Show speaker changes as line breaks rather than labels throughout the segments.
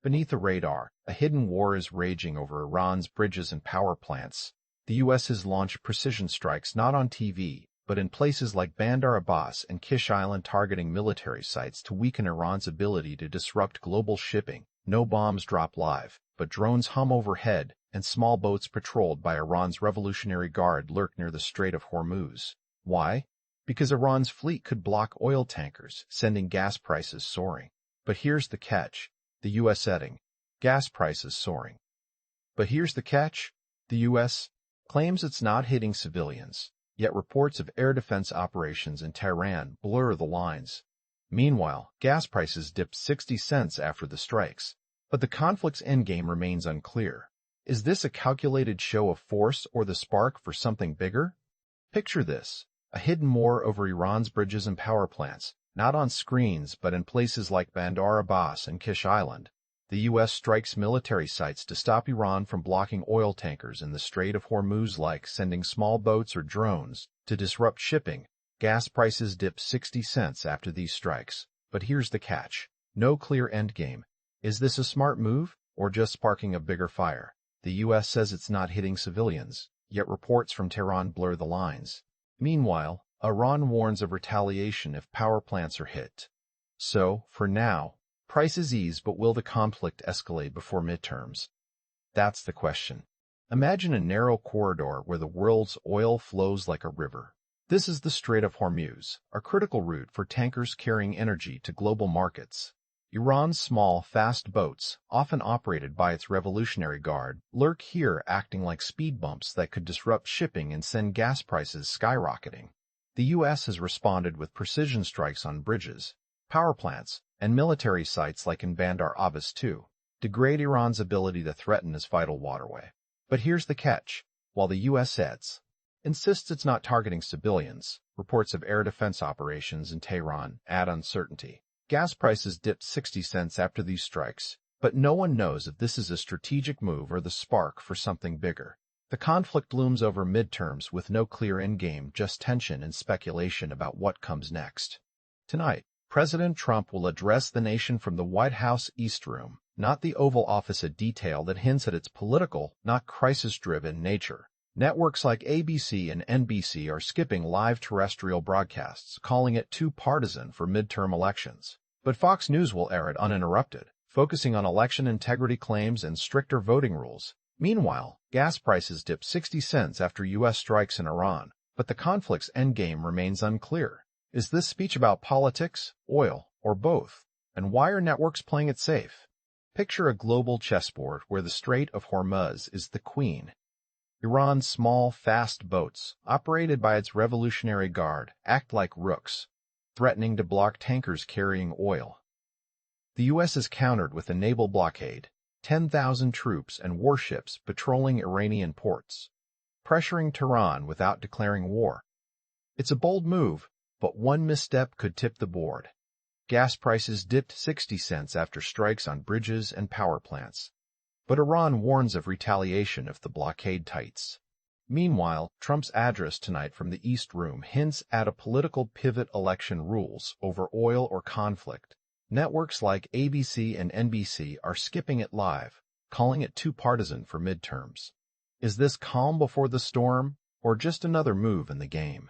Beneath the radar, a hidden war is raging over Iran's bridges and power plants. The U.S. has launched precision strikes not on TV, but in places like Bandar Abbas and Kish Island, targeting military sites to weaken Iran's ability to disrupt global shipping. No bombs drop live, but drones hum overhead, and small boats patrolled by Iran's Revolutionary Guard lurk near the Strait of Hormuz. Why? Because Iran's fleet could block oil tankers, sending gas prices soaring. But here's the catch. The U.S. adding, gas prices soaring. But here's the catch. The U.S. claims it's not hitting civilians, yet reports of air defense operations in Tehran blur the lines. Meanwhile, gas prices dipped 60 cents after the strikes. But the conflict's endgame remains unclear. Is this a calculated show of force or the spark for something bigger? Picture this: a hidden war over Iran's bridges and power plants, not on screens but in places like Bandar Abbas and Kish Island. The U.S. strikes military sites to stop Iran from blocking oil tankers in the Strait of Hormuz, like sending small boats or drones to disrupt shipping. Gas prices dip 60 cents after these strikes. But here's the catch. No clear endgame. Is this a smart move, or just sparking a bigger fire? The U.S. says it's not hitting civilians, yet reports from Tehran blur the lines. Meanwhile, Iran warns of retaliation if power plants are hit. So, for now, prices ease, but will the conflict escalate before midterms? That's the question. Imagine a narrow corridor where the world's oil flows like a river. This is the Strait of Hormuz, a critical route for tankers carrying energy to global markets. Iran's small, fast boats, often operated by its Revolutionary Guard, lurk here, acting like speed bumps that could disrupt shipping and send gas prices skyrocketing. The U.S. has responded with precision strikes on bridges, power plants, and military sites like in Bandar Abbas to degrade Iran's ability to threaten its vital waterway. But here's the catch. While the U.S. insists it's not targeting civilians, reports of air defense operations in Tehran add uncertainty. Gas prices dipped 60 cents after these strikes, but no one knows if this is a strategic move or the spark for something bigger. The conflict looms over midterms with no clear endgame, just tension and speculation about what comes next. Tonight, President Trump will address the nation from the White House East Room, not the Oval Office, a detail that hints at its political, not crisis-driven nature. Networks like ABC and NBC are skipping live terrestrial broadcasts, calling it too partisan for midterm elections. But Fox News will air it uninterrupted, focusing on election integrity claims and stricter voting rules. Meanwhile, gas prices dip 60 cents after U.S. strikes in Iran, but the conflict's endgame remains unclear. Is this speech about politics, oil, or both? And why are networks playing it safe? Picture a global chessboard where the Strait of Hormuz is the queen. Iran's small, fast boats, operated by its Revolutionary Guard, act like rooks, threatening to block tankers carrying oil. The U.S. is countered with a naval blockade, 10,000 troops and warships patrolling Iranian ports, pressuring Tehran without declaring war. It's a bold move, but one misstep could tip the board. Gas prices dipped 60 cents after strikes on bridges and power plants. But Iran warns of retaliation if the blockade tightens. Meanwhile, Trump's address tonight from the East Room hints at a political pivot: election rules over oil or conflict. Networks like ABC and NBC are skipping it live, calling it too partisan for midterms. Is this calm before the storm, or just another move in the game?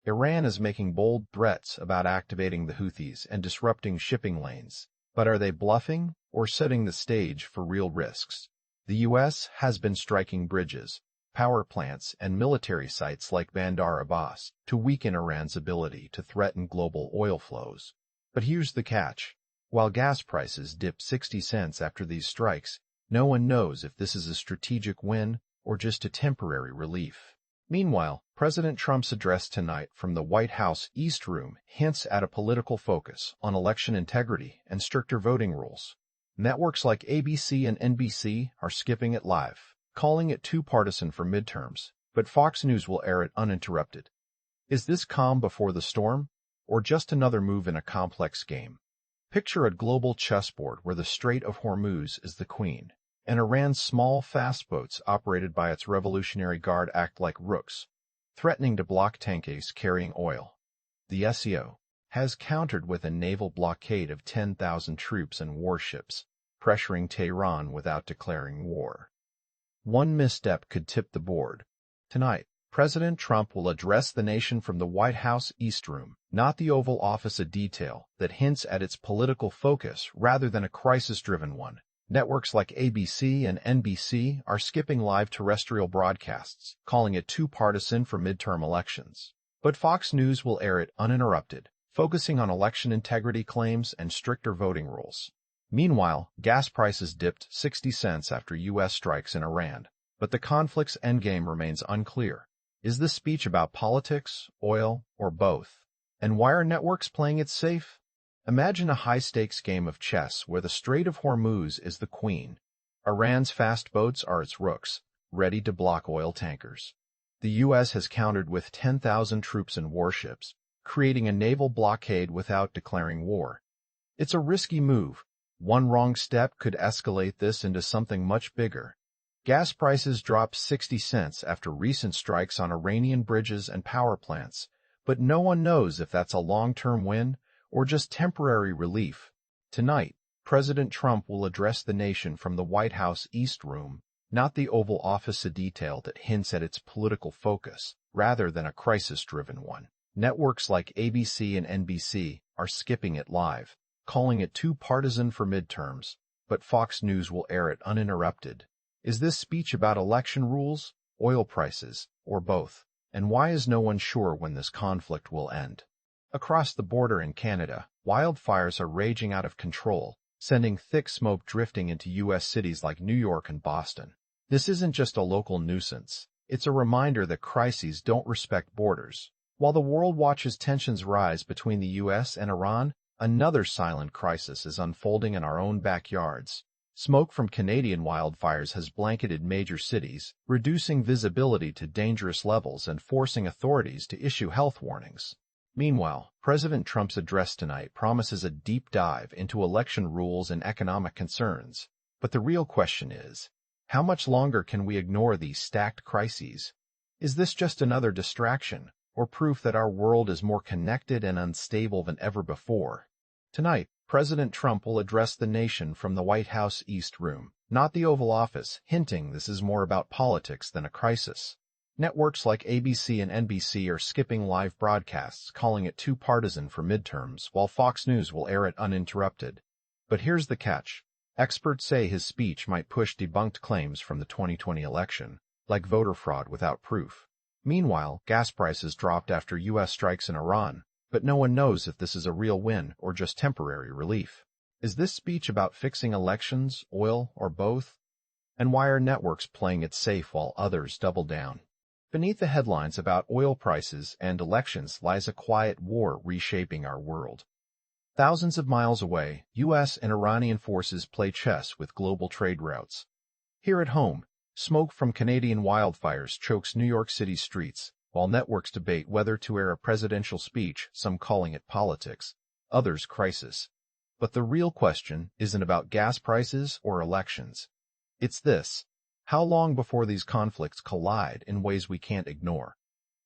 Iran is making bold threats about activating the Houthis and disrupting shipping lanes. But are they bluffing or setting the stage for real risks? The U.S. has been striking bridges, power plants, and military sites like Bandar Abbas to weaken Iran's ability to threaten global oil flows. But here's the catch. While gas prices dip 60 cents after these strikes, no one knows if this is a strategic win or just a temporary relief. Meanwhile, President Trump's address tonight from the White House East Room hints at a political focus on election integrity and stricter voting rules. Networks like ABC and NBC are skipping it live, calling it too partisan for midterms, but Fox News will air it uninterrupted. Is this calm before the storm, or just another move in a complex game? Picture a global chessboard where the Strait of Hormuz is the queen, and Iran's small, fast boats operated by its Revolutionary Guard act like rooks, threatening to block tankers carrying oil. The SEO has countered with a naval blockade of 10,000 troops and warships, pressuring Tehran without declaring war. One misstep could tip the board. Tonight, President Trump will address the nation from the White House East Room, not the Oval Office, a detail that hints at its political focus rather than a crisis-driven one. Networks like ABC and NBC are skipping live terrestrial broadcasts, calling it too partisan for midterm elections. But Fox News will air it uninterrupted, focusing on election integrity claims and stricter voting rules. Meanwhile, gas prices dipped 60 cents after U.S. strikes in Iran, but the conflict's endgame remains unclear. Is this speech about politics, oil, or both? And why are networks playing it safe? Imagine a high-stakes game of chess where the Strait of Hormuz is the queen. Iran's fast boats are its rooks, ready to block oil tankers. The U.S. has countered with 10,000 troops and warships, creating a naval blockade without declaring war. It's a risky move. One wrong step could escalate this into something much bigger. Gas prices dropped 60 cents after recent strikes on Iranian bridges and power plants, but no one knows if that's a long-term win or just temporary relief. Tonight, President Trump will address the nation from the White House East Room, not the Oval Office, a detail that hints at its political focus rather than a crisis-driven one. Networks like ABC and NBC are skipping it live, calling it too partisan for midterms, but Fox News will air it uninterrupted. Is this speech about election rules, oil prices, or both? And why is no one sure when this conflict will end? Across the border in Canada, wildfires are raging out of control, sending thick smoke drifting into U.S. cities like New York and Boston. This isn't just a local nuisance. It's a reminder that crises don't respect borders. While the world watches tensions rise between the U.S. and Iran, another silent crisis is unfolding in our own backyards. Smoke from Canadian wildfires has blanketed major cities, reducing visibility to dangerous levels and forcing authorities to issue health warnings. Meanwhile, President Trump's address tonight promises a deep dive into election rules and economic concerns. But the real question is, how much longer can we ignore these stacked crises? Is this just another distraction, or proof that our world is more connected and unstable than ever before? Tonight, President Trump will address the nation from the White House East Room, not the Oval Office, hinting this is more about politics than a crisis. Networks like ABC and NBC are skipping live broadcasts, calling it too partisan for midterms, while Fox News will air it uninterrupted. But here's the catch. Experts say his speech might push debunked claims from the 2020 election, like voter fraud without proof. Meanwhile, gas prices dropped after U.S. strikes in Iran, but no one knows if this is a real win or just temporary relief. Is this speech about fixing elections, oil, or both? And why are networks playing it safe while others double down? Beneath the headlines about oil prices and elections lies a quiet war reshaping our world. Thousands of miles away, U.S. and Iranian forces play chess with global trade routes. Here at home, smoke from Canadian wildfires chokes New York City's streets, while networks debate whether to air a presidential speech, some calling it politics, others crisis. But the real question isn't about gas prices or elections. It's this: how long before these conflicts collide in ways we can't ignore?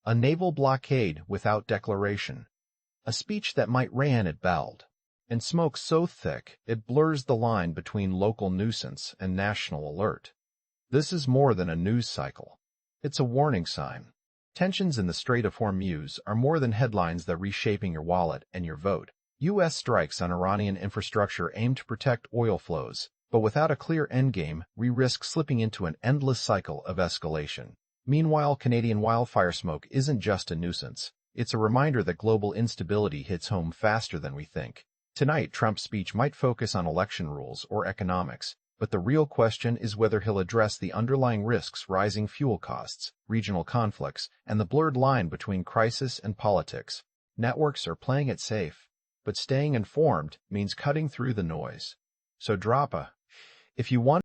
A naval blockade without declaration. A speech that might rain at Bald. And smoke so thick it blurs the line between local nuisance and national alert. This is more than a news cycle. It's a warning sign. Tensions in the Strait of Hormuz are more than headlines that are reshaping your wallet and your vote. U.S. strikes on Iranian infrastructure aim to protect oil flows, but without a clear endgame, we risk slipping into an endless cycle of escalation. Meanwhile, Canadian wildfire smoke isn't just a nuisance. It's a reminder that global instability hits home faster than we think. Tonight, Trump's speech might focus on election rules or economics, but the real question is whether he'll address the underlying risks: rising fuel costs, regional conflicts, and the blurred line between crisis and politics. Networks are playing it safe, but staying informed means cutting through the noise. So drop a if you want